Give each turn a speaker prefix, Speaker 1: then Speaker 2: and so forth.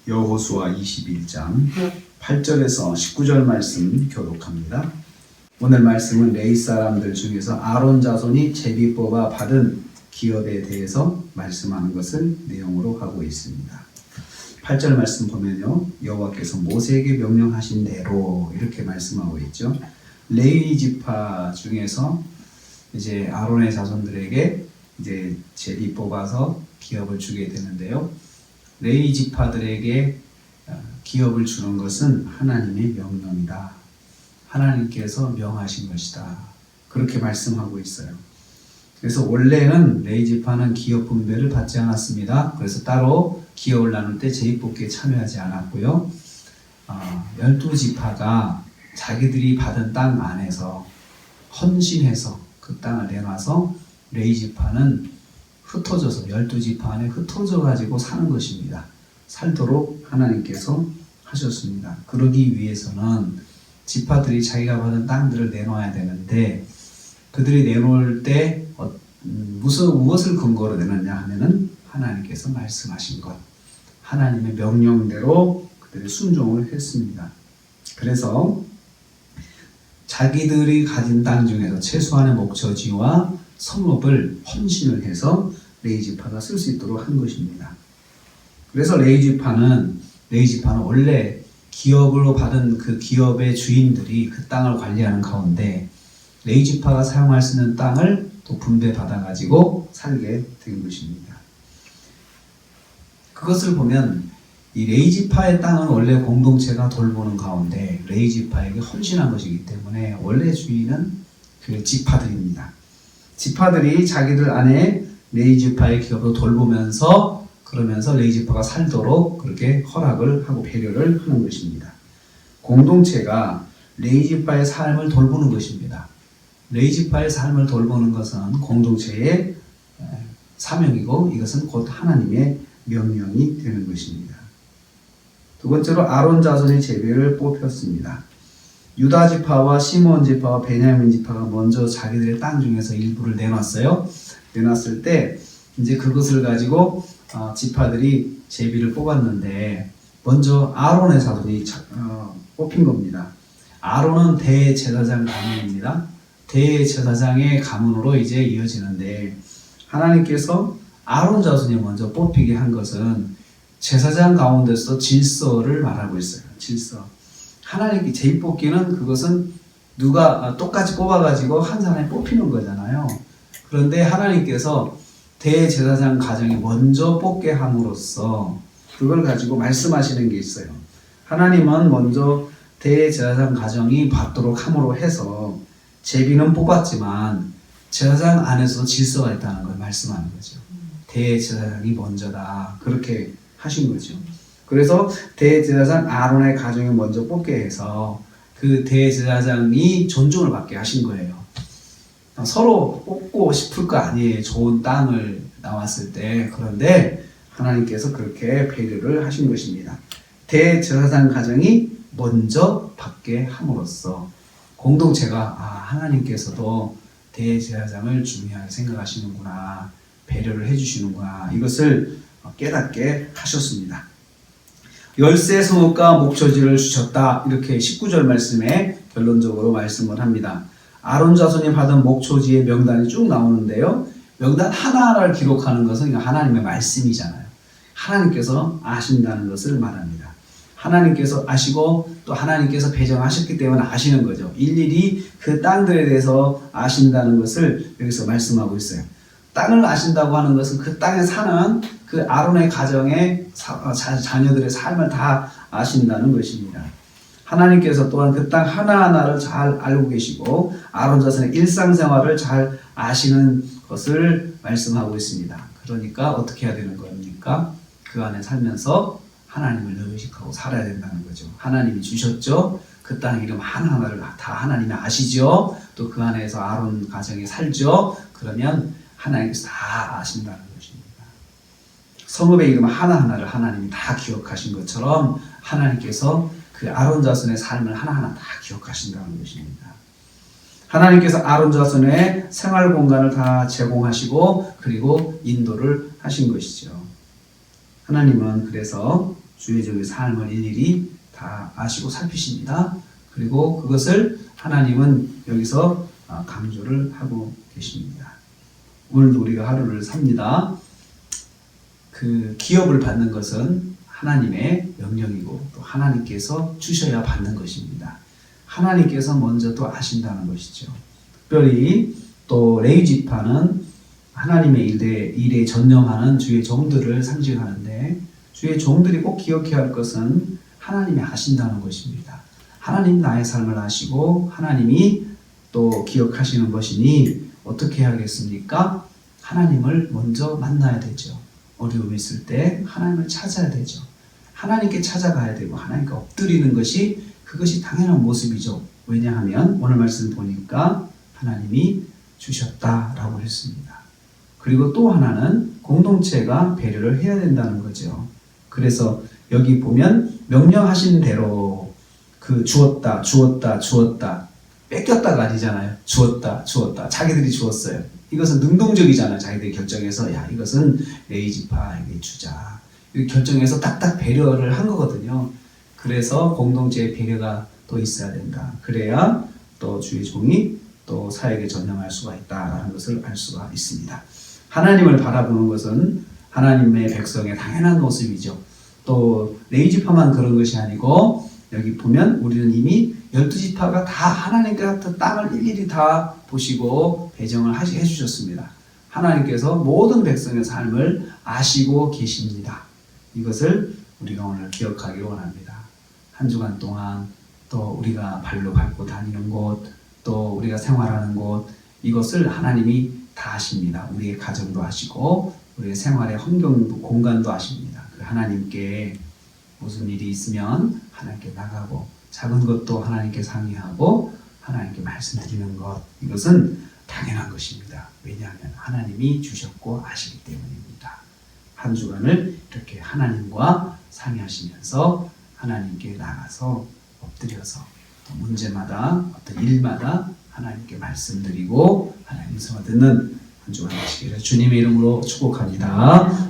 Speaker 1: 여호수아 21장 8절에서 19절 말씀 교독합니다. 오늘 말씀은 레위 사람들 중에서 아론 자손이 제비 뽑아 받은 기업에 대해서 말씀하는 것을 내용으로 하고 있습니다. 8절 말씀 보면요, 여호와께서 모세에게 명령하신 대로 이렇게 말씀하고 있죠. 레위 지파 중에서 이제 아론의 자손들에게 이제 제비 뽑아서 기업을 주게 되는데요. 레위 지파들에게 기업을 주는 것은 하나님의 명령이다. 하나님께서 명하신 것이다. 그렇게 말씀하고 있어요. 그래서 원래는 레위 지파는 기업 분배를 받지 않았습니다. 그래서 따로 기업을 나눌 때 제비뽑기에 참여하지 않았고요. 12지파가 자기들이 받은 땅 안에서 헌신해서 그 땅을 내놔서 레위 지파는 흩어져서 12지파 안에 흩어져 가지고 사는 것입니다. 살도록 하나님께서 하셨습니다. 그러기 위해서는 지파들이 자기가 받은 땅들을 내놓아야 되는데 그들이 내놓을 때 무엇을 근거로 내놨냐 하면은 하나님께서 말씀하신 것, 하나님의 명령대로 그들이 순종을 했습니다. 그래서 자기들이 가진 땅 중에서 최소한의 목처지와 성읍을 헌신을 해서 레위 지파가 쓸 수 있도록 한 것입니다. 그래서 레위 지파는 원래 기업으로 받은 그 기업의 주인들이 그 땅을 관리하는 가운데 레위 지파가 사용할 수 있는 땅을 또 분배받아 가지고 살게 된 것입니다. 그것을 보면 이 레위 지파의 땅은 원래 공동체가 돌보는 가운데 레위 지파에게 헌신한 것이기 때문에 원래 주인은 그 지파들입니다. 지파들이 자기들 안에 레위 지파의 기업을 돌보면서 그러면서 레위 지파가 살도록 그렇게 허락을 하고 배려를 하는 것입니다. 공동체가 레위 지파의 삶을 돌보는 것입니다. 레위 지파의 삶을 돌보는 것은 공동체의 사명이고 이것은 곧 하나님의 명령이 되는 것입니다. 두 번째로 아론 자손의 제비를 뽑혔습니다. 유다 지파와 시몬 지파와 베냐민 지파가 먼저 자기들의 땅 중에서 일부를 내놨어요. 내놨을 때 이제 그것을 가지고 지파들이 제비를 뽑았는데 먼저 아론의 자손이 뽑힌 겁니다. 아론은 대제사장 가문입니다. 대제사장의 가문으로 이제 이어지는데 하나님께서 아론 자손이 먼저 뽑히게 한 것은 제사장 가운데서 질서를 말하고 있어요. 질서. 하나님께 제비 뽑기는 그것은 누가 똑같이 뽑아가지고 한 사람이 뽑히는 거잖아요. 그런데 하나님께서 대제사장 가정이 먼저 뽑게 함으로써 그걸 가지고 말씀하시는 게 있어요. 하나님은 먼저 대제사장 가정이 받도록 함으로 해서 제비는 뽑았지만 제사장 안에서 질서가 있다는 걸 말씀하는 거죠. 대제사장이 먼저다. 그렇게 하신 거죠. 그래서 대제사장 아론의 가정이 먼저 뽑게 해서 그 대제사장이 존중을 받게 하신 거예요. 서로 뽑고 싶을 거 아니에요. 좋은 땅을 나왔을 때. 그런데 하나님께서 그렇게 배려를 하신 것입니다. 대제사장 가정이 먼저 받게 함으로써 공동체가 하나님께서도 대제사장을 중요하게 생각하시는구나, 배려를 해주시는구나, 이것을 깨닫게 하셨습니다. 열세 성읍과 목초지를 주셨다. 이렇게 19절 말씀에 결론적으로 말씀을 합니다. 아론 자손이 받은 목초지의 명단이 쭉 나오는데요. 명단 하나하나를 기록하는 것은 하나님의 말씀이잖아요. 하나님께서 아신다는 것을 말합니다. 하나님께서 아시고 또 하나님께서 배정하셨기 때문에 아시는 거죠. 일일이 그 땅들에 대해서 아신다는 것을 여기서 말씀하고 있어요. 땅을 아신다고 하는 것은 그 땅에 사는 그 아론의 가정의 자녀들의 삶을 다 아신다는 것입니다. 하나님께서 또한 그 땅 하나하나를 잘 알고 계시고 아론 자손의 일상생활을 잘 아시는 것을 말씀하고 있습니다. 그러니까 어떻게 해야 되는 겁니까? 그 안에 살면서 하나님을 의식하고 살아야 된다는 거죠. 하나님이 주셨죠. 그 땅 이름 하나하나를 다 하나님이 아시죠. 또 그 안에서 아론 가정에 살죠. 그러면 하나님께서 다 아신다는 것입니다. 성읍의 이름 하나하나를 하나님이 다 기억하신 것처럼 하나님께서 그 아론 자손의 삶을 하나하나 다 기억하신다는 것입니다. 하나님께서 아론 자손의 생활 공간을 다 제공하시고 그리고 인도를 하신 것이죠. 하나님은 그래서 주의 종의 삶을 일일이 다 아시고 살피십니다. 그리고 그것을 하나님은 여기서 강조를 하고 계십니다. 오늘도 우리가 하루를 삽니다. 그 기업을 받는 것은 하나님의 명령이고 또 하나님께서 주셔야 받는 것입니다. 하나님께서 먼저 또 아신다는 것이죠. 특별히 또 레위 지파는 하나님의 일에 전념하는 주의 종들을 상징하는데 주의 종들이 꼭 기억해야 할 것은 하나님이 아신다는 것입니다. 하나님 나의 삶을 아시고 하나님이 또 기억하시는 것이니 어떻게 해야겠습니까? 하나님을 먼저 만나야 되죠. 어려움이 있을 때 하나님을 찾아야 되죠. 하나님께 찾아가야 되고 하나님께 엎드리는 것이 그것이 당연한 모습이죠. 왜냐하면 오늘 말씀 보니까 하나님이 주셨다라고 했습니다. 그리고 또 하나는 공동체가 배려를 해야 된다는 거죠. 그래서 여기 보면 명령하신 대로 그 주었다 뺏겼다가 아니잖아요. 주었다 자기들이 주었어요. 이것은 능동적이잖아요. 자기들이 결정해서 야 이것은 레위 지파에게 주자 이렇게 결정해서 딱딱 배려를 한 거거든요. 그래서 공동체의 배려가 또 있어야 된다. 그래야 또 주의 종이 또 사역에 전념할 수가 있다라는 것을 알 수가 있습니다. 하나님을 바라보는 것은 하나님의 백성의 당연한 모습이죠. 또 레위 지파만 그런 것이 아니고 여기 보면 우리는 이미 12지파가 다 하나님께서 땅을 일일이 다 보시고 배정을 해주셨습니다. 하나님께서 모든 백성의 삶을 아시고 계십니다. 이것을 우리가 오늘 기억하기 원합니다. 한 주간 동안 또 우리가 발로 밟고 다니는 곳, 또 우리가 생활하는 곳, 이것을 하나님이 다 아십니다. 우리의 가정도 아시고 우리의 생활의 환경도 공간도 아십니다. 그 하나님께 무슨 일이 있으면 하나님께 나가고 작은 것도 하나님께 상의하고 하나님께 말씀드리는 것, 이것은 당연한 것입니다. 왜냐하면 하나님이 주셨고 아시기 때문입니다. 한 주간을 이렇게 하나님과 상의하시면서 하나님께 나가서 엎드려서 또 문제마다 어떤 일마다 하나님께 말씀드리고 하나님 음성을 듣는 한 주간 되시기를 주님의 이름으로 축복합니다.